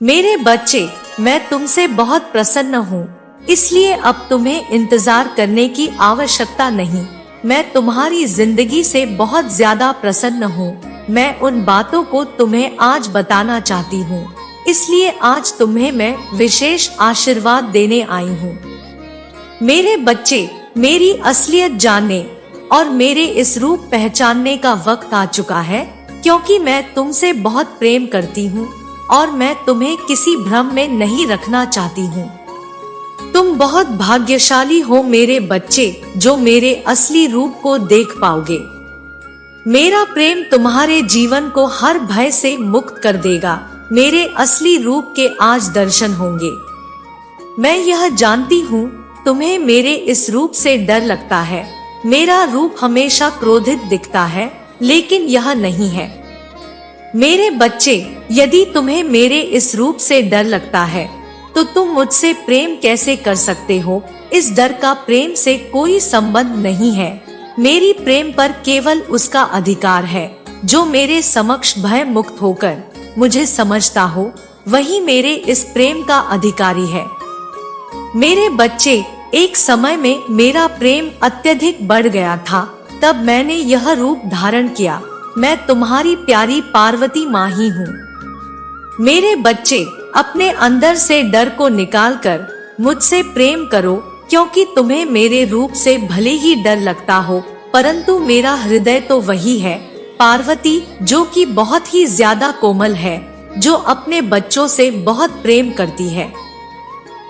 मेरे बच्चे, मैं तुमसे बहुत प्रसन्न हूँ, इसलिए अब तुम्हें इंतजार करने की आवश्यकता नहीं। मैं तुम्हारी जिंदगी से बहुत ज्यादा प्रसन्न हूँ। मैं उन बातों को तुम्हें आज बताना चाहती हूँ, इसलिए आज तुम्हें मैं विशेष आशीर्वाद देने आई हूँ। मेरे बच्चे, मेरी असलियत जानने और मेरे इस रूप पहचानने का वक्त आ चुका है, क्योंकि मैं तुमसे बहुत प्रेम करती हूँ और मैं तुम्हें किसी भ्रम में नहीं रखना चाहती हूँ। तुम बहुत भाग्यशाली हो मेरे बच्चे, जो मेरे असली रूप को देख पाओगे। मेरा प्रेम तुम्हारे जीवन को हर भय से मुक्त कर देगा। मेरे असली रूप के आज दर्शन होंगे। मैं यह जानती हूँ तुम्हें मेरे इस रूप से डर लगता है। मेरा रूप हमेशा क्रोधित दिखता है, लेकिन यह नहीं है। मेरे बच्चे, यदि तुम्हें मेरे इस रूप से डर लगता है, तो तुम मुझसे प्रेम कैसे कर सकते हो? इस डर का प्रेम से कोई संबंध नहीं है। मेरी प्रेम पर केवल उसका अधिकार है जो मेरे समक्ष भय मुक्त होकर मुझे समझता हो, वही मेरे इस प्रेम का अधिकारी है। मेरे बच्चे, एक समय में मेरा प्रेम अत्यधिक बढ़ गया था, तब मैंने यह रूप धारण किया। मैं तुम्हारी प्यारी पार्वती माँ ही हूँ। मेरे बच्चे, अपने अंदर से डर को निकालकर मुझसे प्रेम करो, क्योंकि तुम्हें मेरे रूप से भले ही डर लगता हो, परंतु मेरा हृदय तो वही है, पार्वती, जो कि बहुत ही ज्यादा कोमल है, जो अपने बच्चों से बहुत प्रेम करती है।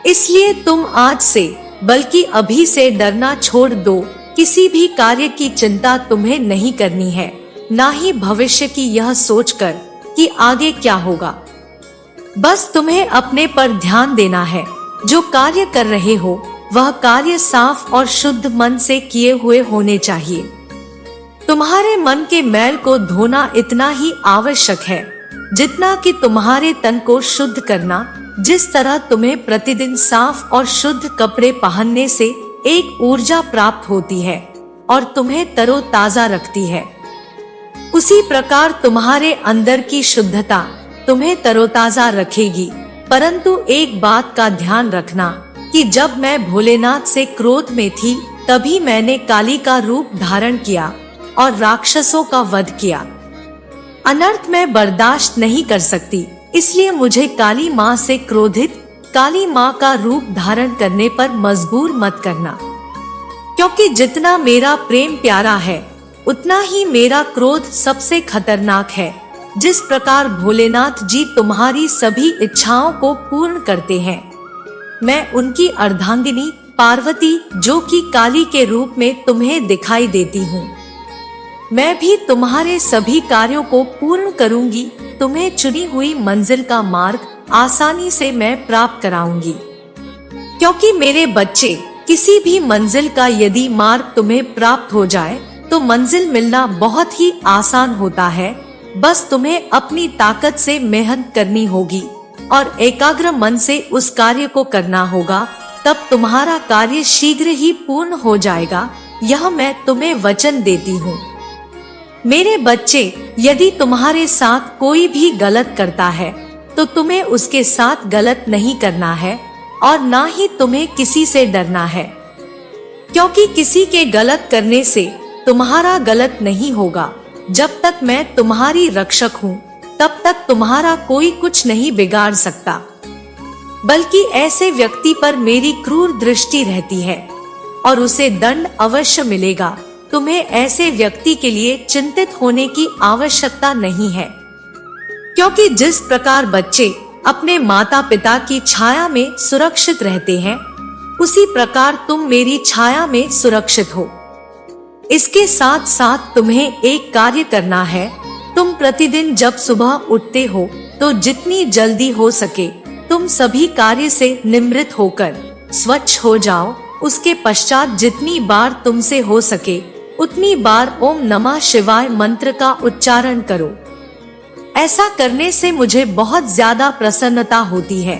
इसलिए तुम आज से, बल्कि अभी से डरना छोड़ दो। किसी भी कार्य की चिंता तुम्हें नहीं करनी है, ना ही भविष्य की यह सोचकर कि आगे क्या होगा। बस तुम्हें अपने पर ध्यान देना है। जो कार्य कर रहे हो, वह कार्य साफ और शुद्ध मन से किए हुए होने चाहिए। तुम्हारे मन के मैल को धोना इतना ही आवश्यक है, जितना कि तुम्हारे तन को शुद्ध करना। जिस तरह तुम्हें प्रतिदिन साफ और शुद्ध कपड़े पहनने से एक ऊर्जा प्राप्त होती है और तुम्हें तरोताजा रखती है, उसी प्रकार तुम्हारे अंदर की शुद्धता तुम्हें तरोताजा रखेगी। परंतु एक बात का ध्यान रखना कि जब मैं भोलेनाथ से क्रोध में थी, तभी मैंने काली का रूप धारण किया और राक्षसों का वध किया। अनर्थ मैं बर्दाश्त नहीं कर सकती, इसलिए मुझे काली माँ से क्रोधित, काली माँ का रूप धारण करने पर मजबूर मत करना, क्योंकि जितना मेरा प्रेम प्यारा है, उतना ही मेरा क्रोध सबसे खतरनाक है। जिस प्रकार भोलेनाथ जी तुम्हारी सभी इच्छाओं को पूर्ण करते हैं, मैं उनकी अर्धांगिनी पार्वती, जो कि काली के रूप में तुम्हें दिखाई देती हूँ, मैं भी तुम्हारे सभी कार्यों को पूर्ण करूंगी। तुम्हें चुनी हुई मंजिल का मार्ग आसानी से मैं प्राप्त कराऊंगी, क्योंकि मेरे बच्चे, किसी भी मंजिल का यदि मार्ग तुम्हें प्राप्त हो जाए, तो मंजिल मिलना बहुत ही आसान होता है। बस तुम्हें अपनी ताकत से मेहनत करनी होगी और एकाग्र मन से उस कार्य को करना होगा, तब तुम्हारा कार्य शीघ्र ही पूर्ण हो जाएगा। यह मैं तुम्हें वचन देती हूँ। मेरे बच्चे, यदि तुम्हारे साथ कोई भी गलत करता है, तो तुम्हें उसके साथ गलत नहीं करना है और ना ही तुम्हें किसी से डरना है, क्योंकि किसी के गलत करने से तुम्हारा गलत नहीं होगा। जब तक मैं तुम्हारी रक्षक हूँ, तब तक तुम्हारा कोई कुछ नहीं बिगाड़ सकता, बल्कि ऐसे व्यक्ति पर मेरी क्रूर दृष्टि रहती है और उसे दंड अवश्य मिलेगा। तुम्हें ऐसे व्यक्ति के लिए चिंतित होने की आवश्यकता नहीं है, क्योंकि जिस प्रकार बच्चे अपने माता पिता की छाया में सुरक्षित रहते हैं, उसी प्रकार तुम मेरी छाया में सुरक्षित हो। इसके साथ साथ तुम्हें एक कार्य करना है। तुम प्रतिदिन जब सुबह उठते हो, तो जितनी जल्दी हो सके तुम सभी कार्य से निवृत्त होकर स्वच्छ हो जाओ। उसके पश्चात जितनी बार तुमसे हो सके उतनी बार ओम नमः शिवाय मंत्र का उच्चारण करो। ऐसा करने से मुझे बहुत ज्यादा प्रसन्नता होती है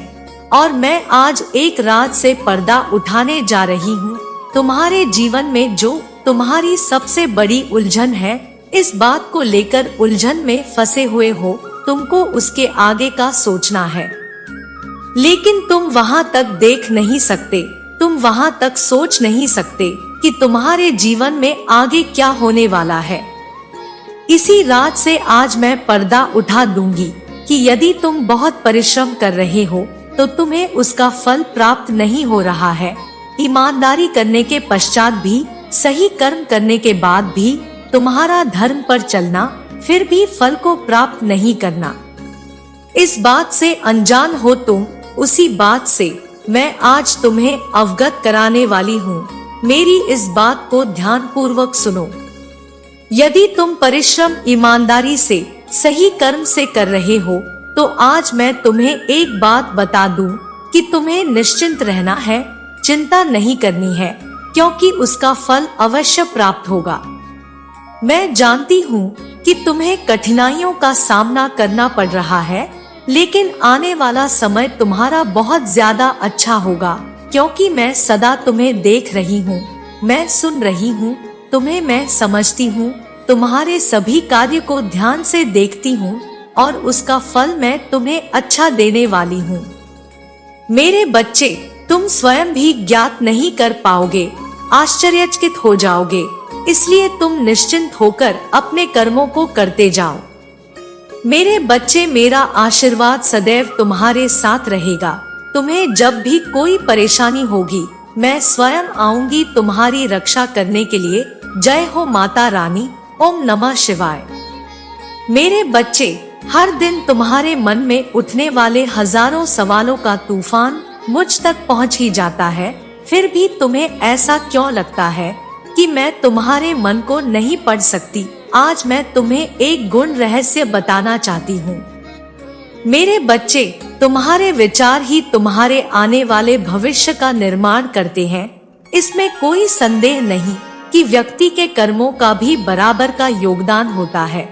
और मैं आज एक रात से पर्दा उठाने जा रही हूँ। तुम्हारे जीवन में जो तुम्हारी सबसे बड़ी उलझन है, इस बात को लेकर उलझन में फंसे हुए हो, तुमको उसके आगे का सोचना है। लेकिन तुम वहां तक देख नहीं सकते, तुम वहां तक सोच नहीं सकते कि तुम्हारे जीवन में आगे क्या होने वाला है। इसी रात से आज मैं पर्दा उठा दूंगी कि यदि तुम बहुत परिश्रम कर रहे हो तो तुम्हें उसका फल प्राप्त नहीं हो रहा है। ईमानदारी करने के पश्चात भी, सही कर्म करने के बाद भी तुम्हारा धर्म पर चलना, फिर भी फल को प्राप्त नहीं करना। इस बात से अनजान हो तुम, उसी बात से मैं आज तुम्हें अवगत कराने वाली हूँ। मेरी इस बात को ध्यान पूर्वक सुनो। यदि तुम परिश्रम ईमानदारी से, सही कर्म से कर रहे हो तो आज मैं तुम्हें एक बात बता दूं कि तुम्हें निश्चिंत रहना है, चिंता नहीं करनी है, क्योंकि उसका फल अवश्य प्राप्त होगा। मैं जानती हूँ कि तुम्हें कठिनाइयों का सामना करना पड़ रहा है, लेकिन आने वाला समय तुम्हारा बहुत ज्यादा अच्छा होगा, क्योंकि मैं सदा तुम्हें देख रही हूँ, मैं सुन रही हूँ, तुम्हें मैं समझती हूँ, तुम्हारे सभी कार्य को ध्यान से देखती हूँ और उसका फल मैं तुम्हें अच्छा देने वाली हूँ। मेरे बच्चे, तुम स्वयं भी ज्ञात नहीं कर पाओगे, आश्चर्यचकित हो जाओगे, इसलिए तुम निश्चिंत होकर अपने कर्मों को करते जाओ। मेरे बच्चे, मेरा आशीर्वाद सदैव तुम्हारे साथ रहेगा। तुम्हें जब भी कोई परेशानी होगी, मैं स्वयं आऊंगी तुम्हारी रक्षा करने के लिए। जय हो माता रानी। ओम नमः शिवाय। मेरे बच्चे, हर दिन तुम्हारे मन में उठने वाले हजारों सवालों का तूफान मुझ तक पहुंच ही जाता है, फिर भी तुम्हें ऐसा क्यों लगता है कि मैं तुम्हारे मन को नहीं पढ़ सकती? आज मैं तुम्हें एक गुण रहस्य बताना चाहती हूँ। मेरे बच्चे, तुम्हारे विचार ही तुम्हारे आने वाले भविष्य का निर्माण करते हैं। इसमें कोई संदेह नहीं कि व्यक्ति के कर्मों का भी बराबर का योगदान होता है,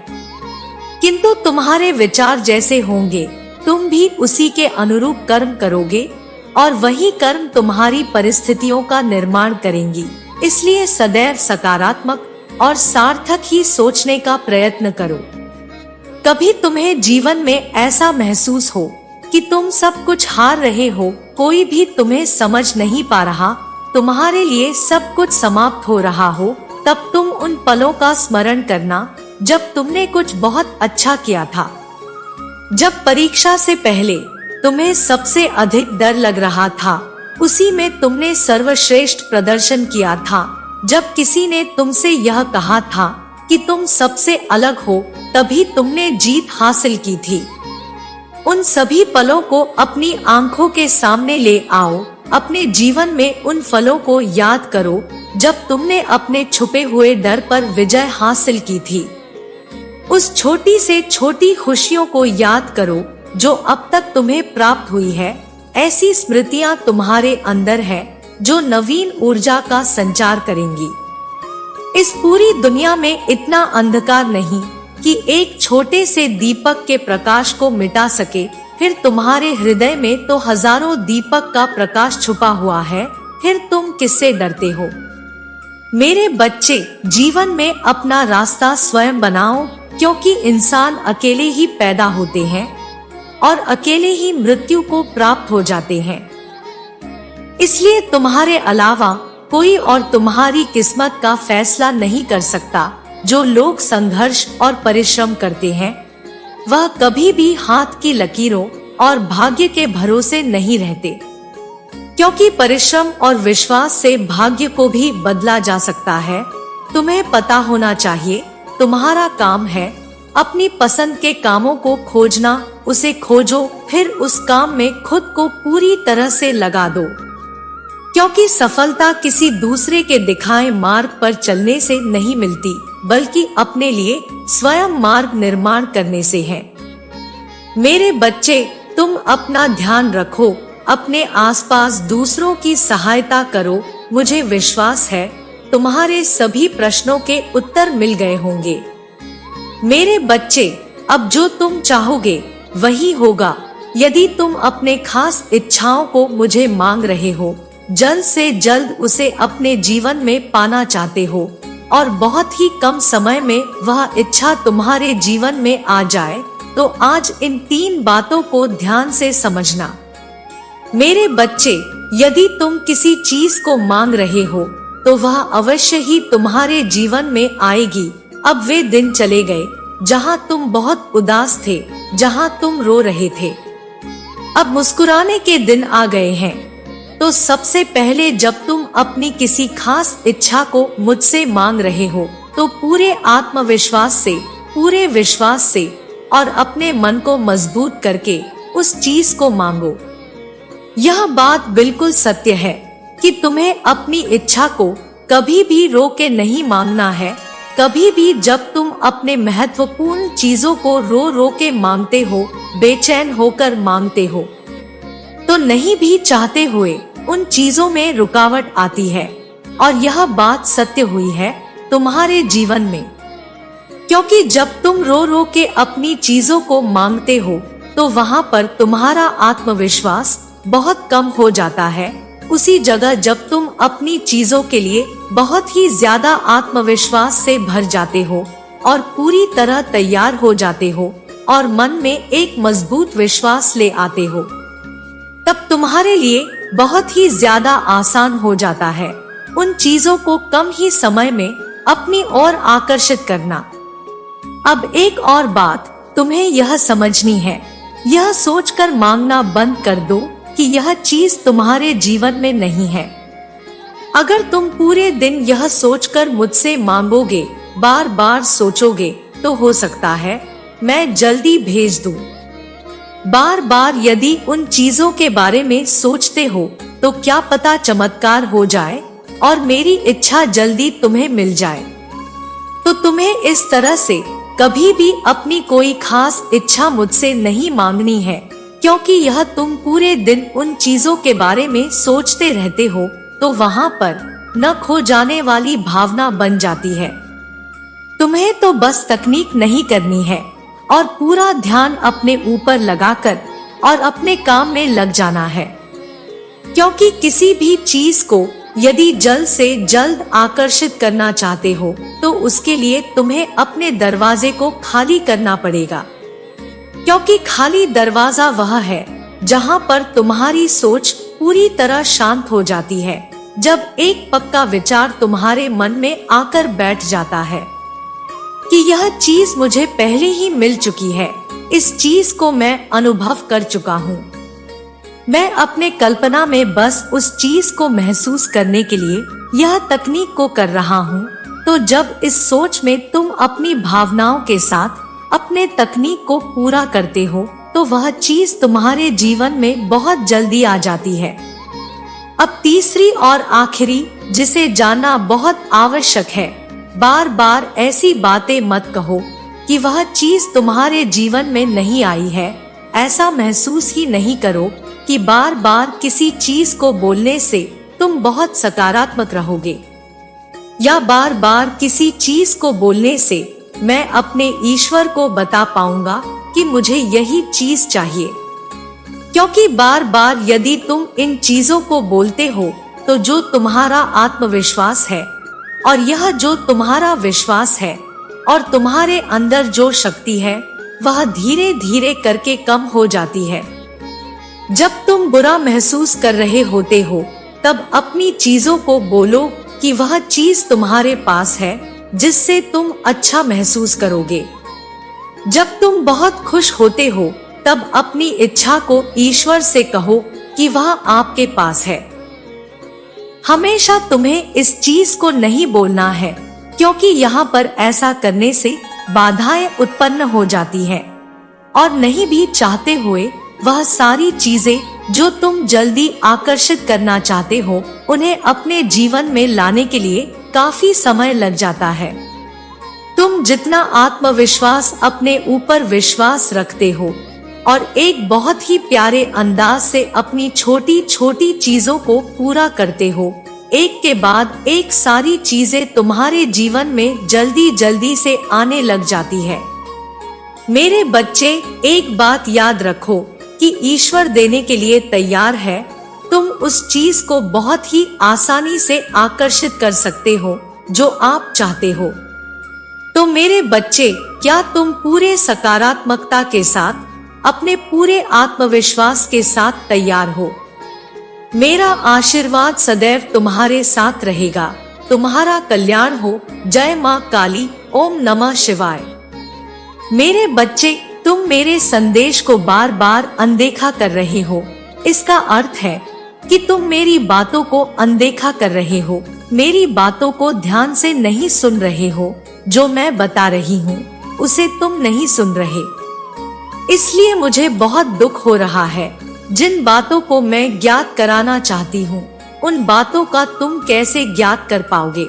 किंतु तुम्हारे विचार जैसे होंगे, तुम भी उसी के अनुरूप कर्म करोगे और वही कर्म तुम्हारी परिस्थितियों का निर्माण करेंगी। इसलिए सदैव सकारात्मक और सार्थक ही सोचने का प्रयत्न करो। कभी तुम्हें जीवन में ऐसा महसूस हो कि तुम सब कुछ हार रहे हो, कोई भी तुम्हें समझ नहीं पा रहा, तुम्हारे लिए सब कुछ समाप्त हो रहा हो, तब तुम उन पलों का स्मरण करना जब तुमने कुछ बहुत अच्छा किया था। जब परीक्षा से पहले तुम्हें सबसे अधिक डर लग रहा था, उसी में तुमने सर्वश्रेष्ठ प्रदर्शन किया था। जब किसी ने तुमसे यह कहा था कि तुम सबसे अलग हो, तभी तुमने जीत हासिल की थी। उन सभी पलों को अपनी आंखों के सामने ले आओ। अपने जीवन में उन फलों को याद करो जब तुमने अपने छुपे हुए डर पर विजय हासिल की थी। उस छोटी से छोटी खुशियों को याद करो जो अब तक तुम्हें प्राप्त हुई है। ऐसी स्मृतियां तुम्हारे अंदर है जो नवीन ऊर्जा का संचार करेंगी। इस पूरी दुनिया में इतना अंधकार नहीं कि एक छोटे से दीपक के प्रकाश को मिटा सके। फिर तुम्हारे हृदय में तो हजारों दीपक का प्रकाश छुपा हुआ है, फिर तुम किससे डरते हो? मेरे बच्चे, जीवन में अपना रास्ता स्वयं बनाओ, क्योंकि इंसान अकेले ही पैदा होते हैं और अकेले ही मृत्यु को प्राप्त हो जाते हैं। इसलिए तुम्हारे अलावा कोई और तुम्हारी किस्मत का फैसला नहीं कर सकता। जो लोग संघर्ष और परिश्रम करते हैं, वह कभी भी हाथ की लकीरों और भाग्य के भरोसे नहीं रहते, क्योंकि परिश्रम और विश्वास से भाग्य को भी बदला जा सकता है। तुम्हें पता होना चाहिए, तुम्हारा काम है अपनी पसंद के कामों को खोजना। उसे खोजो, फिर उस काम में खुद को पूरी तरह से लगा दो, क्योंकि सफलता किसी दूसरे के दिखाए मार्ग पर चलने से नहीं मिलती, बल्कि अपने लिए स्वयं मार्ग निर्माण करने से है। मेरे बच्चे, तुम अपना ध्यान रखो, अपने आसपास दूसरों की सहायता करो। मुझे विश्वास है तुम्हारे सभी प्रश्नों के उत्तर मिल गए होंगे। मेरे बच्चे, अब जो तुम चाहोगे वही होगा। यदि तुम अपने खास इच्छाओं को मुझे मांग रहे हो, जल्द से जल्द उसे अपने जीवन में पाना चाहते हो और बहुत ही कम समय में वह इच्छा तुम्हारे जीवन में आ जाए, तो आज इन 3 बातों को ध्यान से समझना। मेरे बच्चे, यदि तुम किसी चीज को मांग रहे हो तो वह अवश्य ही तुम्हारे जीवन में आएगी। अब वे दिन चले गए जहाँ तुम बहुत उदास थे, जहाँ तुम रो रहे थे। अब मुस्कुराने के दिन आ गए हैं। तो सबसे पहले जब तुम अपनी किसी खास इच्छा को मुझसे मांग रहे हो तो पूरे आत्मविश्वास से, पूरे विश्वास से और अपने मन को मजबूत करके उस चीज को मांगो। यह बात बिल्कुल सत्य है कि तुम्हें अपनी इच्छा को कभी भी रोक के नहीं मांगना है। कभी भी जब तुम अपने महत्वपूर्ण चीजों को रो रो के मांगते हो, बेचैन होकर मांगते हो, तो नहीं भी चाहते हुए उन चीजों में रुकावट आती है। और यह बात सत्य हुई है तुम्हारे जीवन में, क्योंकि जब तुम रो रो के अपनी चीजों को मांगते हो तो वहाँ पर तुम्हारा आत्मविश्वास बहुत कम हो जाता है। उसी जगह जब तुम अपनी चीजों के लिए बहुत ही ज्यादा आत्मविश्वास से भर जाते हो और पूरी तरह तैयार हो जाते हो और मन में एक मजबूत विश्वास ले आते हो, तब तुम्हारे लिए बहुत ही ज्यादा आसान हो जाता है उन चीजों को कम ही समय में अपनी ओर आकर्षित करना। अब एक और बात तुम्हें यह समझनी है, यह सोचकर मांगना बंद कर दो कि यह चीज तुम्हारे जीवन में नहीं है। अगर तुम पूरे दिन यह सोचकर मुझसे मांगोगे, बार बार सोचोगे, तो हो सकता है मैं जल्दी भेज दूं। बार बार यदि उन चीजों के बारे में सोचते हो तो क्या पता चमत्कार हो जाए और मेरी इच्छा जल्दी तुम्हें मिल जाए। तो तुम्हें इस तरह से कभी भी अपनी कोई खास इच्छा मुझसे नहीं मांगनी है, क्योंकि यह तुम पूरे दिन उन चीजों के बारे में सोचते रहते हो तो वहाँ पर न खो जाने वाली भावना बन जाती है। तुम्हें तो बस तकनीक नहीं करनी है और पूरा ध्यान अपने ऊपर लगाकर और अपने काम में लग जाना है, क्योंकि किसी भी चीज को यदि जल्द से जल्द आकर्षित करना चाहते हो तो उसके लिए तुम्हें अपने दरवाजे को खाली करना पड़ेगा, क्योंकि खाली दरवाजा वह है जहां पर तुम्हारी सोच पूरी तरह शांत हो जाती है। जब एक पक्का विचार तुम्हारे मन में आकर बैठ जाता है कि यह चीज मुझे पहले ही मिल चुकी है, इस चीज को मैं अनुभव कर चुका हूँ, मैं अपने कल्पना में बस उस चीज को महसूस करने के लिए यह तकनीक को कर रहा हूँ। तो जब इस सोच में तुम अपनी भावनाओं के साथ अपने तकनीक को पूरा करते हो तो वह चीज तुम्हारे जीवन में बहुत जल्दी आ जाती है। अब तीसरी और आखिरी जिसे जानना बहुत आवश्यक है, बार बार ऐसी बातें मत कहो कि वह चीज तुम्हारे जीवन में नहीं आई है। ऐसा महसूस ही नहीं करो कि बार बार किसी चीज को बोलने से तुम बहुत सकारात्मक रहोगे, या बार बार किसी चीज को बोलने से मैं अपने ईश्वर को बता पाऊंगा कि मुझे यही चीज चाहिए। क्योंकि बार बार यदि तुम इन चीजों को बोलते हो तो जो तुम्हारा आत्मविश्वास है और यह जो तुम्हारा विश्वास है और तुम्हारे अंदर जो शक्ति है वह धीरे धीरे करके कम हो जाती है। जब तुम बुरा महसूस कर रहे होते हो तब अपनी चीजों को बोलो कि वह चीज तुम्हारे पास है जिससे तुम अच्छा महसूस करोगे। जब तुम बहुत खुश होते हो तब अपनी इच्छा को ईश्वर से कहो कि वह आपके पास है। हमेशा तुम्हें इस चीज को नहीं बोलना है, क्योंकि यहाँ पर ऐसा करने से बाधाएं उत्पन्न हो जाती है और नहीं भी चाहते हुए वह सारी चीजें जो तुम जल्दी आकर्षित करना चाहते हो उन्हें अपने जीवन में लाने के लिए काफी समय लग जाता है। तुम जितना आत्मविश्वास अपने ऊपर विश्वास रखते हो और एक बहुत ही प्यारे अंदाज से अपनी छोटी छोटी चीजों को पूरा करते हो, एक के बाद एक सारी चीजें तुम्हारे जीवन में जल्दी जल्दी से आने लग जाती है। मेरे बच्चे, एक बात याद रखो कि ईश्वर देने के लिए तैयार है। तुम उस चीज को बहुत ही आसानी से आकर्षित कर सकते हो जो आप चाहते हो। तो मेरे बच्चे, क्या तुम पूरे सकारात्मकता के साथ, अपने पूरे आत्मविश्वास के साथ तैयार हो मेरा आशीर्वाद सदैव तुम्हारे साथ रहेगा। तुम्हारा कल्याण हो। जय माँ काली। ओम नमः शिवाय। मेरे बच्चे, तुम मेरे संदेश को बार बार अनदेखा कर रहे हो। इसका अर्थ है कि तुम मेरी बातों को अनदेखा कर रहे हो, मेरी बातों को ध्यान से नहीं सुन रहे हो। जो मैं बता रही हूँ उसे तुम नहीं सुन रहे, इसलिए मुझे बहुत दुख हो रहा है। जिन बातों को मैं ज्ञात कराना चाहती हूँ उन बातों का तुम कैसे ज्ञात कर पाओगे?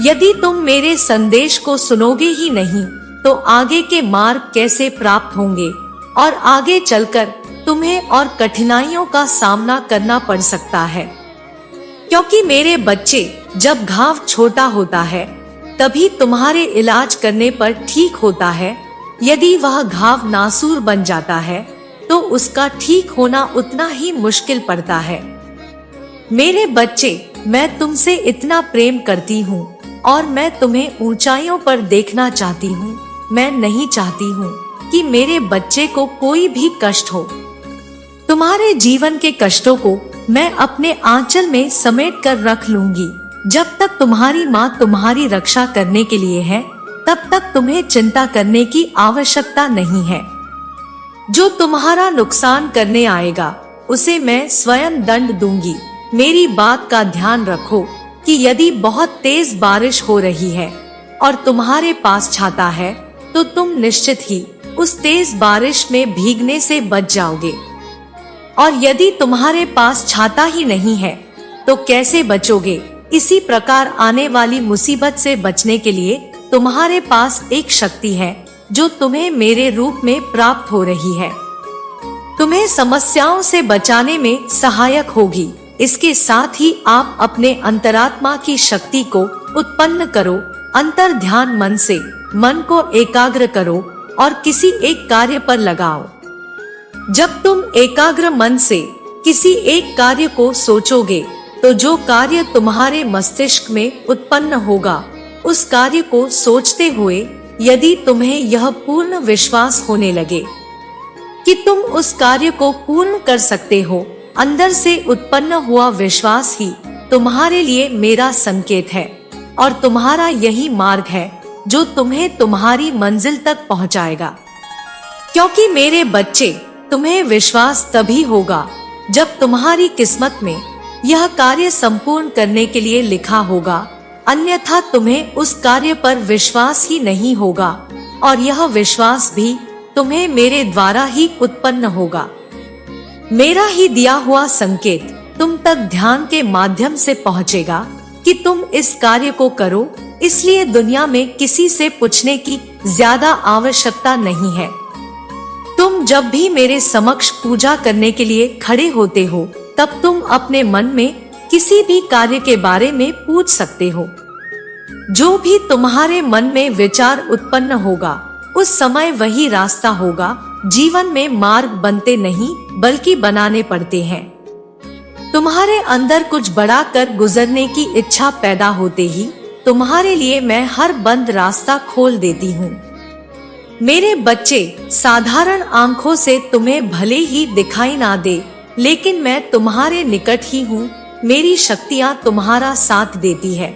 यदि तुम मेरे संदेश को सुनोगे ही नहीं तो आगे के मार्ग कैसे प्राप्त होंगे और आगे चलकर तुम्हें और कठिनाइयों का सामना करना पड़ सकता है। क्योंकि मेरे बच्चे, जब घाव छोटा होता है तभी तुम्हारे इलाज करने पर ठीक होता है। यदि वह घाव नासूर बन जाता है तो उसका ठीक होना उतना ही मुश्किल पड़ता है। मेरे बच्चे, मैं तुमसे इतना प्रेम करती हूँ और मैं तुम्हें ऊंचाइयों पर देखना चाहती हूँ। मैं नहीं चाहती हूँ कि मेरे बच्चे को कोई भी कष्ट हो। तुम्हारे जीवन के कष्टों को मैं अपने आंचल में समेट कर रख लूंगी। जब तक तुम्हारी माँ तुम्हारी रक्षा करने के लिए है तब तक तुम्हें चिंता करने की आवश्यकता नहीं है। जो तुम्हारा नुकसान करने आएगा उसे मैं स्वयं दंड दूंगी। मेरी बात का ध्यान रखो कि यदि बहुत तेज बारिश हो रही है और तुम्हारे पास छाता है तो तुम निश्चित ही उस तेज बारिश में भीगने से बच जाओगे, और यदि तुम्हारे पास छाता ही नहीं है तो कैसे बचोगे? इसी प्रकार आने वाली मुसीबत से बचने के लिए तुम्हारे पास एक शक्ति है जो तुम्हें मेरे रूप में प्राप्त हो रही है। तुम्हें समस्याओं से बचाने में सहायक होगी। इसके साथ ही आप अपने अंतरात्मा की शक्ति को उत्पन्न करो। अंतर ध्यान मन से मन को एकाग्र करो और किसी एक कार्य पर लगाओ। जब तुम एकाग्र मन से किसी एक कार्य को सोचोगे तो जो कार्य तुम्हारे मस्तिष्क में उत्पन्न होगा उस कार्य को सोचते हुए यदि तुम्हें यह पूर्ण विश्वास होने लगे कि तुम उस कार्य को पूर्ण कर सकते हो, अंदर से उत्पन्न हुआ विश्वास ही तुम्हारे लिए मेरा संकेत है और तुम्हारा यही मार्ग है जो तुम्हें तुम्हारी मंजिल तक पहुंचाएगा। क्योंकि मेरे बच्चे, तुम्हें विश्वास तभी होगा जब तुम्हारी किस्मत में यह कार्य संपूर्ण करने के लिए लिखा होगा, अन्यथा तुम्हें उस कार्य पर विश्वास ही नहीं होगा और यह विश्वास भी तुम्हें मेरे द्वारा ही उत्पन्न होगा। मेरा ही दिया हुआ संकेत तुम तक ध्यान के माध्यम से पहुंचेगा कि तुम इस कार्य को करो, इसलिए दुनिया में किसी से पूछने की ज्यादा आवश्यकता नहीं है। तुम जब भी मेरे समक्ष पूजा करने के लिए खड़े होते हो तब तुम अपने मन में किसी भी कार्य के बारे में पूछ सकते हो। जो भी तुम्हारे मन में विचार उत्पन्न होगा उस समय वही रास्ता होगा। जीवन में मार्ग बनते नहीं बल्कि बनाने पड़ते हैं। तुम्हारे अंदर कुछ बड़ा कर गुजरने की इच्छा पैदा होते ही तुम्हारे लिए मैं हर बंद रास्ता खोल देती हूँ। मेरे बच्चे, साधारण आंखों से तुम्हें भले ही दिखाई ना दे, लेकिन मैं तुम्हारे निकट ही हूँ। मेरी शक्तियाँ तुम्हारा साथ देती है।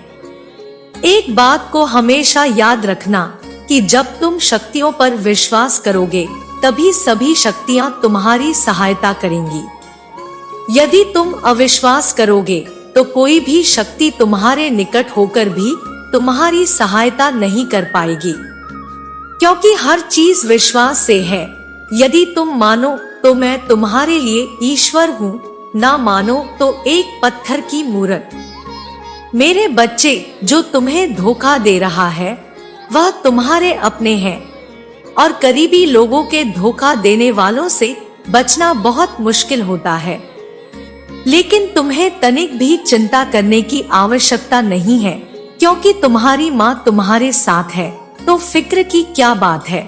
एक बात को हमेशा याद रखना कि जब तुम शक्तियों पर विश्वास करोगे तभी सभी शक्तियाँ तुम्हारी सहायता करेंगी। यदि तुम अविश्वास करोगे तो कोई भी शक्ति तुम्हारे निकट होकर भी तुम्हारी सहायता नहीं कर पाएगी, क्योंकि हर चीज विश्वास से है। यदि तुम मानो तो मैं तुम्हारे लिए ईश्वर हूँ, ना मानो तो एक पत्थर की मूरत। मेरे बच्चे, जो तुम्हें धोखा दे रहा है वह तुम्हारे अपने हैं और करीबी लोगों के धोखा देने वालों से बचना बहुत मुश्किल होता है। लेकिन तुम्हें तनिक भी चिंता करने की आवश्यकता नहीं है, क्योंकि तुम्हारी माँ तुम्हारे साथ है, तो फिक्र की क्या बात है।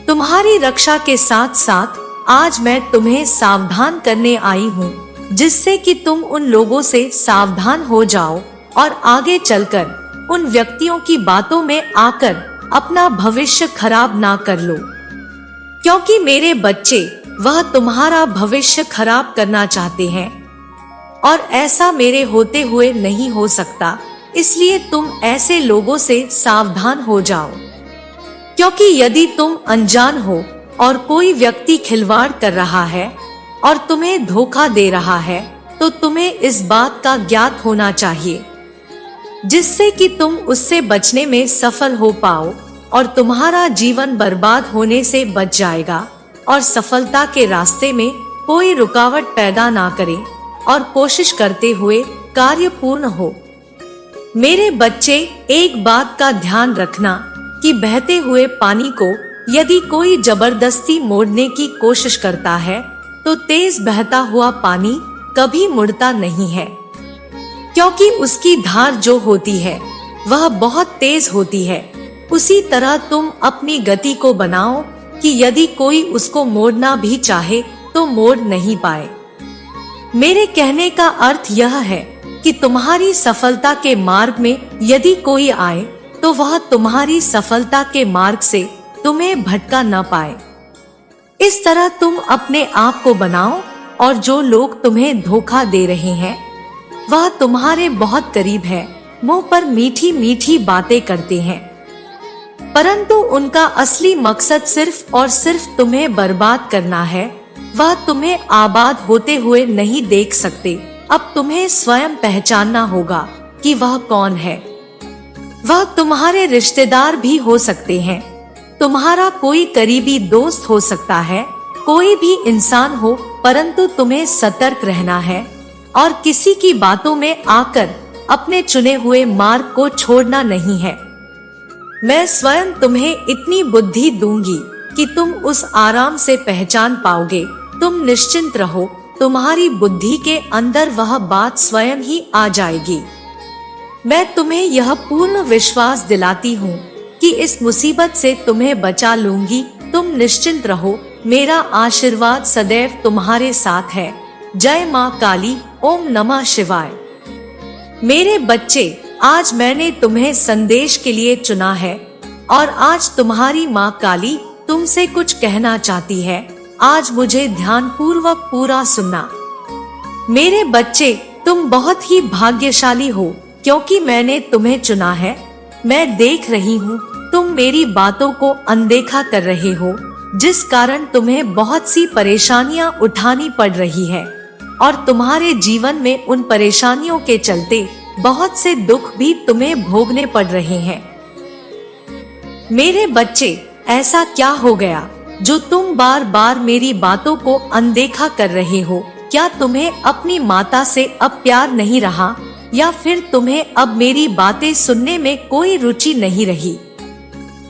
तुम्हारी रक्षा के साथ साथ आज मैं तुम्हें सावधान करने आई हूँ, जिससे कि तुम उन लोगों से सावधान हो जाओ और आगे चलकर उन व्यक्तियों की बातों में आकर अपना भविष्य खराब ना कर लो। क्योंकि मेरे बच्चे, वह तुम्हारा भविष्य खराब करना चाहते हैं और ऐसा मेरे होते हुए नहीं हो सकता, इसलिए तुम ऐसे लोगों से सावधान हो जाओ। क्योंकि यदि तुम अनजान हो और कोई व्यक्ति खिलवाड़ कर रहा है और तुम्हें धोखा दे रहा है, तो तुम्हें इस बात का ज्ञात होना चाहिए, जिससे कि तुम उससे बचने में सफल हो पाओ और तुम्हारा जीवन बर्बाद होने से बच जाएगा और सफलता के रास्ते में कोई रुकावट पैदा ना करे और कोशिश करते हुए कार्य पूर्ण हो। मेरे बच्चे, एक बात का ध्यान रखना कि बहते हुए पानी को यदि कोई जबरदस्ती मोड़ने की कोशिश करता है तो तेज बहता हुआ पानी कभी मुड़ता नहीं है, क्योंकि उसकी धार जो होती है वह बहुत तेज होती है। उसी तरह तुम अपनी गति को बनाओ कि यदि कोई उसको मोड़ना भी चाहे तो मोड़ नहीं पाए। मेरे कहने का अर्थ यह है कि तुम्हारी सफलता के मार्ग में यदि कोई आए तो वह तुम्हारी सफलता के मार्ग से तुम्हें भटका न पाए। इस तरह तुम अपने आप को बनाओ और जो लोग तुम्हें धोखा दे रहे हैं वह तुम्हारे बहुत करीब है, मुंह पर मीठी मीठी बातें करते हैं, परंतु उनका असली मकसद सिर्फ और सिर्फ तुम्हें बर्बाद करना है। वह तुम्हें आबाद होते हुए नहीं देख सकते। अब तुम्हें स्वयं पहचानना होगा कि वह कौन है। वह तुम्हारे रिश्तेदार भी हो सकते हैं, तुम्हारा कोई करीबी दोस्त हो सकता है, कोई भी इंसान हो, परंतु तुम्हें सतर्क रहना है और किसी की बातों में आकर अपने चुने हुए मार्ग को छोड़ना नहीं है। मैं स्वयं तुम्हें इतनी बुद्धि दूंगी कि तुम उस आराम से पहचान पाओगे। तुम निश्चिंत रहो, तुम्हारी बुद्धि के अंदर वह बात स्वयं ही आ जाएगी। मैं तुम्हें यह पूर्ण विश्वास दिलाती हूँ कि इस मुसीबत से तुम्हें बचा लूंगी। तुम निश्चिंत रहो, मेरा आशीर्वाद सदैव तुम्हारे साथ है। जय माँ काली, ओम नमः शिवाय। मेरे बच्चे, आज मैंने तुम्हें संदेश के लिए चुना है और आज तुम्हारी माँ काली तुमसे कुछ कहना चाहती है। आज मुझे ध्यान पूर्वक पूरा सुनना। मेरे बच्चे, तुम बहुत ही भाग्यशाली हो क्योंकि मैंने तुम्हें चुना है। मैं देख रही हूँ तुम मेरी बातों को अनदेखा कर रहे हो, जिस कारण तुम्हें बहुत सी परेशानियाँ उठानी पड़ रही है और तुम्हारे जीवन में उन परेशानियों के चलते बहुत से दुख भी तुम्हें भोगने पड़ रहे हैं। मेरे बच्चे, ऐसा क्या हो गया जो तुम बार बार मेरी बातों को अनदेखा कर रहे हो? क्या तुम्हें अपनी माता से अब प्यार नहीं रहा या फिर तुम्हें अब मेरी बातें सुनने में कोई रुचि नहीं रही?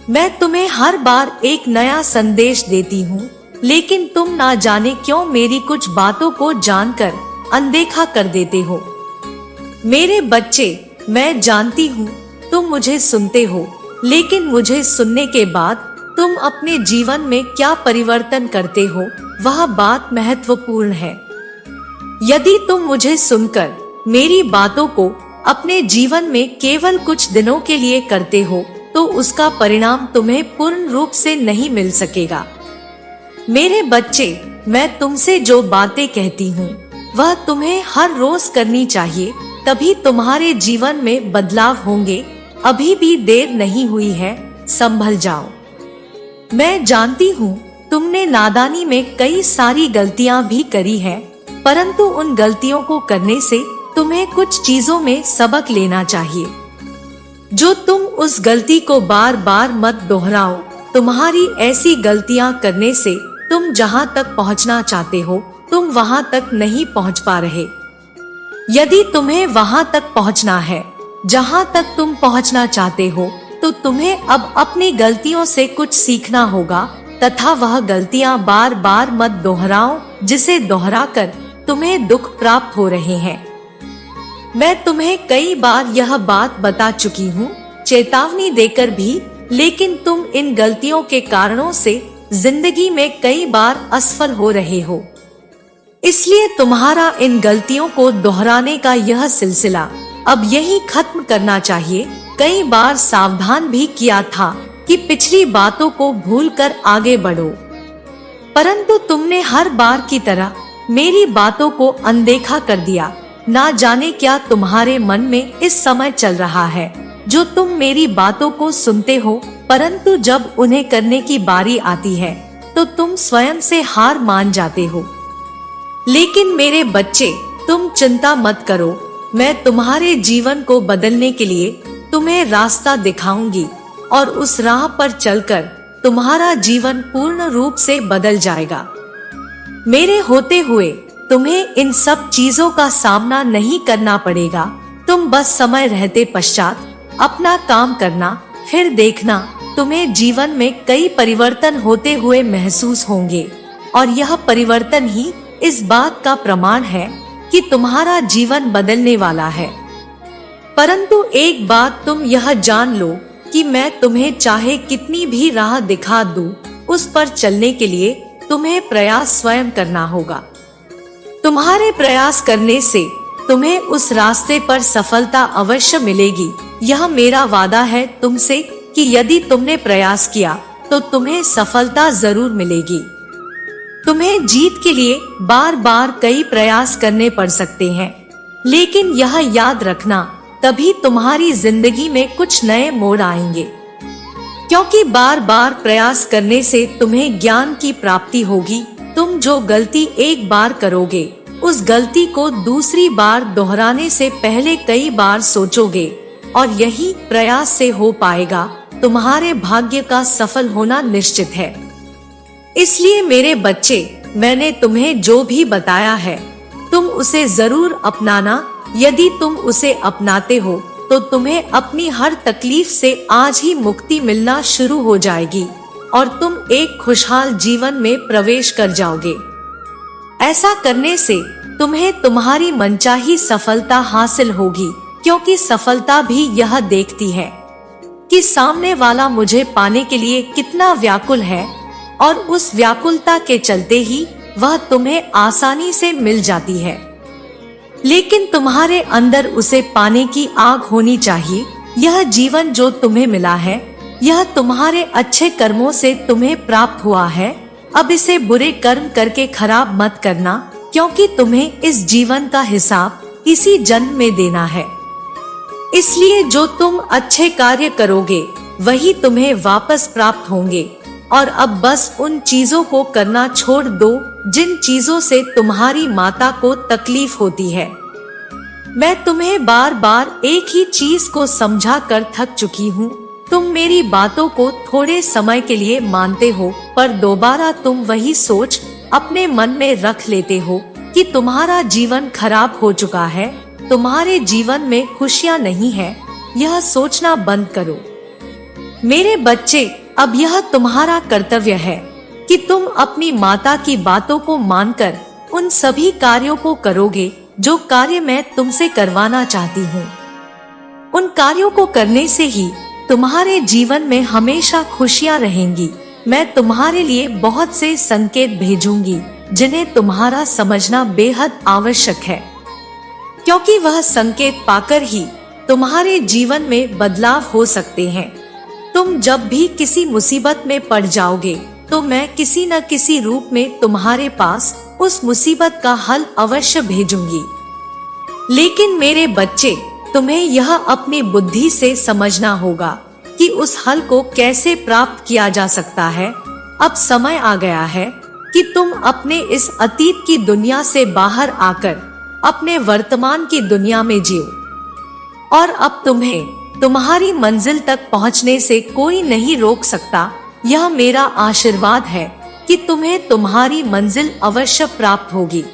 मैं तुम्हें हर बार एक नया संदेश देती हूँ, लेकिन तुम ना जाने क्यों मेरी कुछ बातों को जानकर अनदेखा कर देते हो। मेरे बच्चे, मैं जानती हूँ तुम मुझे सुनते हो, लेकिन मुझे सुनने के बाद तुम अपने जीवन में क्या परिवर्तन करते हो वह बात महत्वपूर्ण है। यदि तुम मुझे सुनकर मेरी बातों को अपने जीवन में केवल कुछ दिनों के लिए करते हो तो उसका परिणाम तुम्हें पूर्ण रूप से नहीं मिल सकेगा। मेरे बच्चे, मैं तुमसे जो बातें कहती हूँ वह तुम्हें हर रोज करनी चाहिए, तभी तुम्हारे जीवन में बदलाव होंगे। अभी भी देर नहीं हुई है, संभल जाओ। मैं जानती हूँ तुमने नादानी में कई सारी गलतियाँ भी करी है, परंतु उन गलतियों को करने से तुम्हें कुछ चीजों में सबक लेना चाहिए। जो तुम उस गलती को बार बार मत दोहराओ। तुम्हारी ऐसी गलतियाँ करने से तुम जहाँ तक पहुँचना चाहते हो तुम वहाँ तक नहीं पहुँच पा रहे। यदि तुम्हें वहाँ तक पहुँचना है जहाँ तक तुम पहुँचना चाहते हो तो तुम्हें अब अपनी गलतियों से कुछ सीखना होगा तथा वह गलतियाँ बार बार मत दोहराओ, जिसे दोहराकर तुम्हें दुख प्राप्त हो रहे हैं। मैं तुम्हें कई बार यह बात बता चुकी हूँ, चेतावनी देकर भी, लेकिन तुम इन गलतियों के कारणों से जिंदगी में कई बार असफल हो रहे हो। इसलिए तुम्हारा इन गलतियों को दोहराने का यह सिलसिला अब यही खत्म करना चाहिए। कई बार सावधान भी किया था कि पिछली बातों को भूलकर आगे बढ़ो, परंतु तुमने हर बार की तरह मेरी बातों को अनदेखा कर दिया। ना जाने क्या तुम्हारे मन में इस समय चल रहा है, जो तुम मेरी बातों को सुनते हो, परंतु जब उन्हें करने की बारी आती है तो तुम स्वयं से हार मान जाते हो। लेकिन मेरे बच्चे, तुम चिंता मत करो, मैं तुम्हारे जीवन को बदलने के लिए तुम्हें रास्ता दिखाऊंगी और उस राह पर चलकर तुम्हारा जीवन पूर्ण रूप से बदल जाएगा। मेरे होते हुए तुम्हें इन सब चीजों का सामना नहीं करना पड़ेगा। तुम बस समय रहते पश्चात अपना काम करना, फिर देखना तुम्हें जीवन में कई परिवर्तन होते हुए महसूस होंगे और यह परिवर्तन ही इस बात का प्रमाण है कि तुम्हारा जीवन बदलने वाला है। परंतु एक बात तुम यह जान लो कि मैं तुम्हें चाहे कितनी भी राह दिखा दूं, उस पर चलने के लिए तुम्हें प्रयास स्वयं करना होगा। तुम्हारे प्रयास करने से तुम्हें उस रास्ते पर सफलता अवश्य मिलेगी। यह मेरा वादा है तुमसे कि यदि तुमने प्रयास किया तो तुम्हें सफलता जरूर मिलेगी। तुम्हें जीत के लिए बार बार कई प्रयास करने पड़ सकते हैं, लेकिन यह याद रखना, तभी तुम्हारी जिंदगी में कुछ नए मोड़ आएंगे। क्योंकि बार बार प्रयास करने से तुम्हें ज्ञान की प्राप्ति होगी। तुम जो गलती एक बार करोगे, उस गलती को दूसरी बार दोहराने से पहले कई बार सोचोगे और यही प्रयास से हो पाएगा। तुम्हारे भाग्य का सफल होना निश्चित है। इसलिए मेरे बच्चे, मैंने तुम्हें जो भी बताया है तुम उसे जरूर अपनाना। यदि तुम उसे अपनाते हो तो तुम्हें अपनी हर तकलीफ से आज ही मुक्ति मिलना शुरू हो जाएगी और तुम एक खुशहाल जीवन में प्रवेश कर जाओगे। ऐसा करने से तुम्हें तुम्हारी मनचाही सफलता हासिल होगी, क्योंकि सफलता भी यह देखती है कि सामने वाला मुझे पाने के लिए कितना व्याकुल है और उस व्याकुलता के चलते ही वह तुम्हें आसानी से मिल जाती है। लेकिन तुम्हारे अंदर उसे पाने की आग होनी चाहिए। यह जीवन जो तुम्हें मिला है, यह तुम्हारे अच्छे कर्मों से तुम्हें प्राप्त हुआ है। अब इसे बुरे कर्म करके खराब मत करना, क्योंकि तुम्हें इस जीवन का हिसाब इसी जन्म में देना है। इसलिए जो तुम अच्छे कार्य करोगे वही तुम्हें वापस प्राप्त होंगे। और अब बस उन चीजों को करना छोड़ दो जिन चीजों से तुम्हारी माता को तकलीफ होती है। मैं तुम्हें बार बार एक ही चीज को समझा कर थक चुकी हूँ। तुम मेरी बातों को थोड़े समय के लिए मानते हो, पर दोबारा तुम वही सोच अपने मन में रख लेते हो कि तुम्हारा जीवन खराब हो चुका है, तुम्हारे जीवन में खुशियाँ नहीं है। यह सोचना बंद करो मेरे बच्चे। अब यह तुम्हारा कर्तव्य है कि तुम अपनी माता की बातों को मानकर उन सभी कार्यों को करोगे जो कार्य मैं तुमसे करवाना चाहती हूँ। उन कार्यों को करने से ही तुम्हारे जीवन में हमेशा खुशियाँ रहेंगी। मैं तुम्हारे लिए बहुत से संकेत भेजूंगी जिन्हें तुम्हारा समझना बेहद आवश्यक है, क्योंकि वह संकेत पाकर ही तुम्हारे जीवन में बदलाव हो सकते हैं। तुम जब भी किसी मुसीबत में पड़ जाओगे तो मैं किसी न किसी रूप में तुम्हारे पास उस मुसीबत का हल अवश्य भेजूंगी। लेकिन मेरे बच्चे, तुम्हें यह अपनी बुद्धि से समझना होगा कि उस हल को कैसे प्राप्त किया जा सकता है। अब समय आ गया है कि तुम अपने इस अतीत की दुनिया से बाहर आकर अपने वर्तमान की दुनिया में जियो। और अब तुम्हें तुम्हारी मंजिल तक पहुंचने से कोई नहीं रोक सकता। यह मेरा आशीर्वाद है कि तुम्हें तुम्हारी मंजिल अवश्य प्राप्त होगी।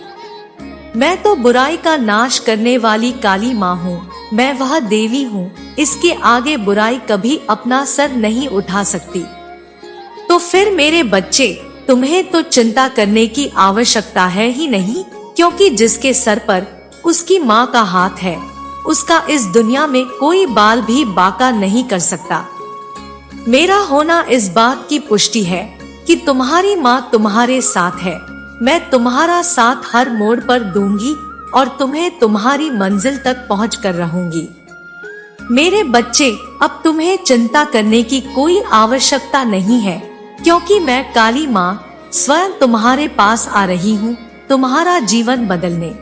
मैं तो बुराई का नाश करने वाली काली माँ हूँ। मैं वह देवी हूँ, इसके आगे बुराई कभी अपना सर नहीं उठा सकती। तो फिर मेरे बच्चे, तुम्हें तो चिंता करने की आवश्यकता है ही नहीं, क्योंकि जिसके सर पर उसकी माँ का हाथ है, उसका इस दुनिया में कोई बाल भी बांका नहीं कर सकता। मेरा होना इस बात की पुष्टि है कि तुम्हारी माँ तुम्हारे साथ है। मैं तुम्हारा साथ हर मोड़ पर दूंगी और तुम्हें तुम्हारी मंजिल तक पहुँच कर रहूंगी। मेरे बच्चे, अब तुम्हें चिंता करने की कोई आवश्यकता नहीं है, क्योंकि मैं काली माँ स्वयं तुम्हारे पास आ रही हूँ तुम्हारा जीवन बदलने।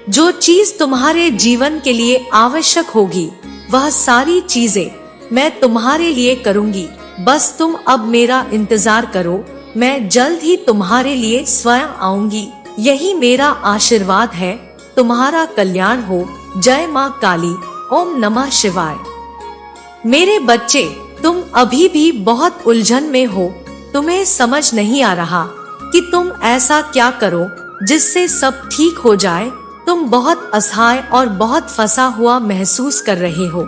जो चीज तुम्हारे जीवन के लिए आवश्यक होगी वह सारी चीजें मैं तुम्हारे लिए करूंगी। बस तुम अब मेरा इंतजार करो, मैं जल्द ही तुम्हारे लिए स्वयं आऊंगी। यही मेरा आशीर्वाद है। तुम्हारा कल्याण हो। जय माँ काली। ओम नमः शिवाय। मेरे बच्चे, तुम अभी भी बहुत उलझन में हो। तुम्हें समझ नहीं आ रहा कि तुम ऐसा क्या करो जिससे सब ठीक हो जाए। तुम बहुत असहाय और बहुत फंसा हुआ महसूस कर रहे हो।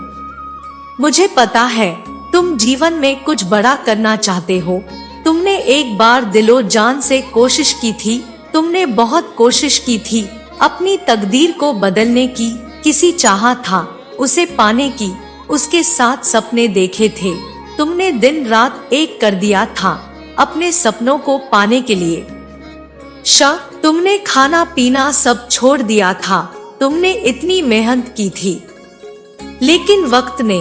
मुझे पता है तुम जीवन में कुछ बड़ा करना चाहते हो। तुमने एक बार दिलो जान से कोशिश की थी। तुमने बहुत कोशिश की थी अपनी तकदीर को बदलने की, किसी चाहा था उसे पाने की, उसके साथ सपने देखे थे। तुमने दिन रात एक कर दिया था अपने सपनों को पाने के लिए। तुमने खाना पीना सब छोड़ दिया था। तुमने इतनी मेहनत की थी, लेकिन वक्त ने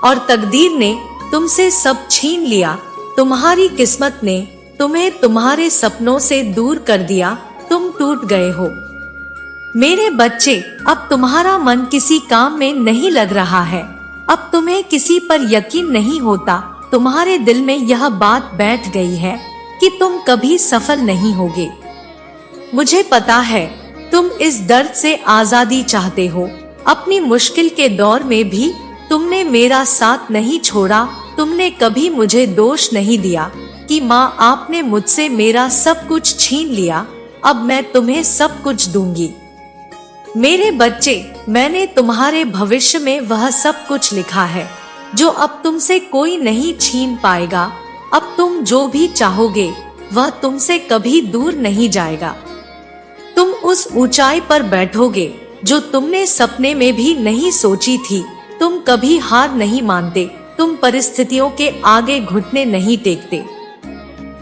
और तकदीर ने तुमसे सब छीन लिया। तुम्हारी किस्मत ने तुम्हें तुम्हारे सपनों से दूर कर दिया। तुम टूट गए हो। मेरे बच्चे, अब तुम्हारा मन किसी काम में नहीं लग रहा है। अब तुम्हें किसी पर यकीन नहीं होता। तुम्हारे दिल में यह बात बैठ गई है कि तुम कभी सफल नहीं होगे। मुझे पता है तुम इस दर्द से आजादी चाहते हो। अपनी मुश्किल के दौर में भी तुमने मेरा साथ नहीं छोड़ा। तुमने कभी मुझे दोष नहीं दिया कि माँ आपने मुझसे मेरा सब कुछ छीन लिया। अब मैं तुम्हें सब कुछ दूंगी। मेरे बच्चे, मैंने तुम्हारे भविष्य में वह सब कुछ लिखा है जो अब तुमसे कोई नहीं छीन पाएगा। अब तुम जो भी चाहोगे वह तुमसे कभी दूर नहीं जाएगा। तुम उस ऊंचाई पर बैठोगे जो तुमने सपने में भी नहीं सोची थी। तुम कभी हार नहीं मानते। तुम परिस्थितियों के आगे घुटने नहीं टेकते।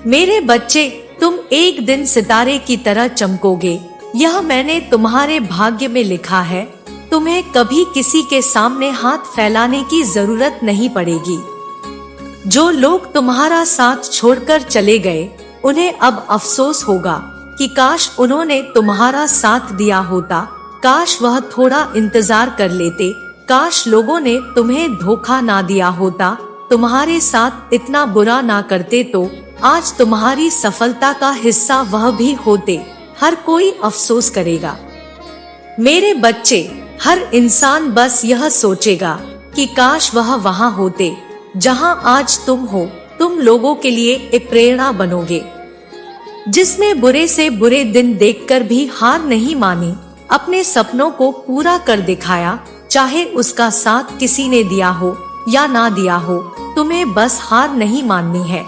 मेरे बच्चे, तुम एक दिन सितारे की तरह चमकोगे। यह मैंने तुम्हारे भाग्य में लिखा है। तुम्हें कभी किसी के सामने हाथ फैलाने की जरूरत नहीं पड़ेगी। जो लोग तुम्हारा साथ छोड़कर चले गए उन्हें अब अफसोस होगा कि काश उन्होंने तुम्हारा साथ दिया होता। काश वह थोड़ा इंतजार कर लेते। काश लोगों ने तुम्हें धोखा ना दिया होता, तुम्हारे साथ इतना बुरा ना करते तो आज तुम्हारी सफलता का हिस्सा वह भी होते। हर कोई अफसोस करेगा। मेरे बच्चे, हर इंसान बस यह सोचेगा कि काश वह वहाँ होते जहाँ आज तुम हो। तुम लोगों के लिए एक प्रेरणा बनोगे। जिसने बुरे से बुरे दिन देखकर भी हार नहीं मानी, अपने सपनों को पूरा कर दिखाया। चाहे उसका साथ किसी ने दिया हो या ना दिया हो, तुम्हें बस हार नहीं माननी है।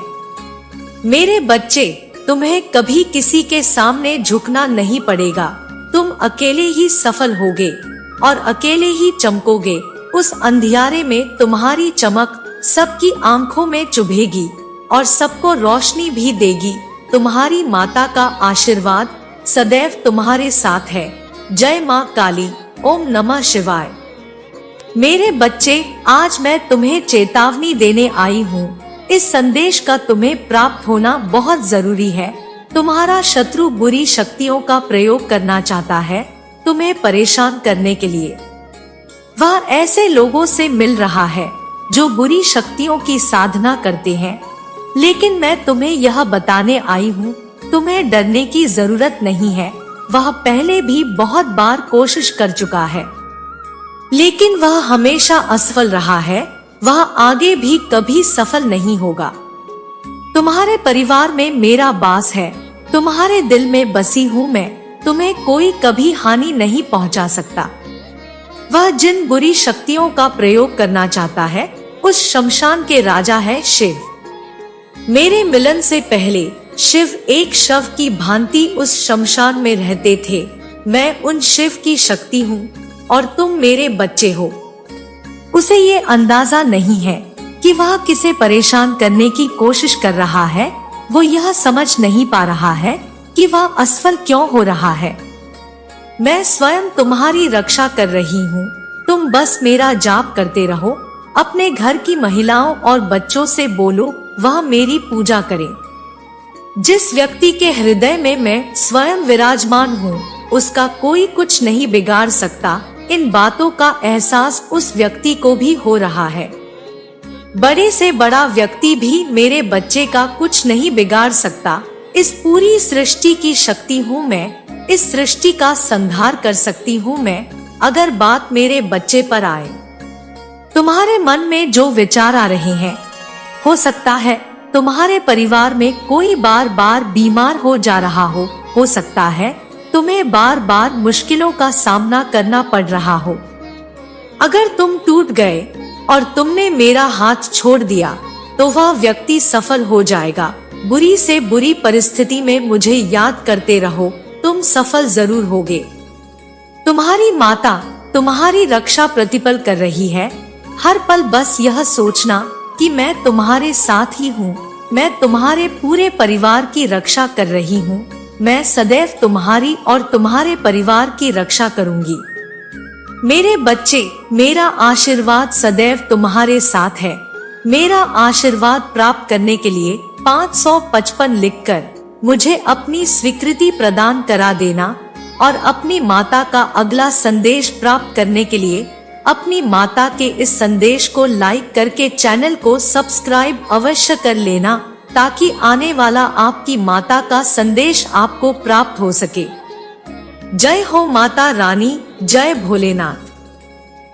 मेरे बच्चे, तुम्हें कभी किसी के सामने झुकना नहीं पड़ेगा। तुम अकेले ही सफल होगे और अकेले ही चमकोगे। उस अंधियारे में तुम्हारी चमक सबकी आंखों में चुभेगी और सबको रोशनी भी देगी। तुम्हारी माता का आशीर्वाद सदैव तुम्हारे साथ है। जय माँ काली। ओम नमः शिवाय। मेरे बच्चे, आज मैं तुम्हें चेतावनी देने आई हूँ। इस संदेश का तुम्हें प्राप्त होना बहुत जरूरी है। तुम्हारा शत्रु बुरी शक्तियों का प्रयोग करना चाहता है तुम्हें परेशान करने के लिए। वह ऐसे लोगों से मिल रहा है जो बुरी शक्तियों की साधना करते हैं। लेकिन मैं तुम्हें यह बताने आई हूँ, तुम्हें डरने की जरूरत नहीं है। वह पहले भी बहुत बार कोशिश कर चुका है, लेकिन वह हमेशा असफल रहा है। वह आगे भी कभी सफल नहीं होगा। तुम्हारे परिवार में मेरा वास है। तुम्हारे दिल में बसी हूँ मैं। तुम्हें कोई कभी हानि नहीं पहुँचा सकता। वह जिन बुरी शक्तियों का प्रयोग करना चाहता है, उस शमशान के राजा है शिव। मेरे मिलन से पहले शिव एक शव की भांति उस शमशान में रहते थे। मैं उन शिव की शक्ति हूँ और तुम मेरे बच्चे हो। उसे ये अंदाजा नहीं है कि वह किसे परेशान करने की कोशिश कर रहा है। वो यह समझ नहीं पा रहा है कि वह असफल क्यों हो रहा है। मैं स्वयं तुम्हारी रक्षा कर रही हूँ। तुम बस मेरा जाप करते रहो। अपने घर की महिलाओं और बच्चों से बोलो वह मेरी पूजा करें। जिस व्यक्ति के हृदय में मैं स्वयं विराजमान हूँ, उसका कोई कुछ नहीं बिगाड़ सकता। इन बातों का एहसास उस व्यक्ति को भी हो रहा है। बड़े से बड़ा व्यक्ति भी मेरे बच्चे का कुछ नहीं बिगाड़ सकता। इस पूरी सृष्टि की शक्ति हूँ मैं, इस सृष्टि का संहार कर सकती हूँ मैं, अगर बात मेरे बच्चे पर आए। तुम्हारे मन में जो विचार आ रहे हैं, हो सकता है तुम्हारे परिवार में कोई बार बार बीमार हो जा रहा हो सकता है तुम्हें बार बार मुश्किलों का सामना करना पड़ रहा हो। अगर तुम टूट गए और तुमने मेरा हाथ छोड़ दिया तो वह व्यक्ति सफल हो जाएगा। बुरी से बुरी परिस्थिति में मुझे याद करते रहो, तुम सफल जरूर होगे। तुम्हारी माता तुम्हारी रक्षा प्रतिपल कर रही है। हर पल बस यह सोचना कि मैं तुम्हारे साथ ही हूँ, मैं तुम्हारे पूरे परिवार की रक्षा कर रही हूँ। मैं सदैव तुम्हारी और तुम्हारे परिवार की रक्षा करूंगी। मेरे बच्चे, मेरा आशीर्वाद सदैव तुम्हारे साथ है। मेरा आशीर्वाद प्राप्त करने के लिए 555 लिखकर मुझे अपनी स्वीकृति प्रदान करा देना और अपनी माता का अगला संदेश प्राप्त करने के लिए अपनी माता के इस संदेश को लाइक करके चैनल को सब्सक्राइब अवश्य कर लेना, ताकि आने वाला आपकी माता का संदेश आपको प्राप्त हो सके। जय हो माता रानी, जय भोलेनाथ।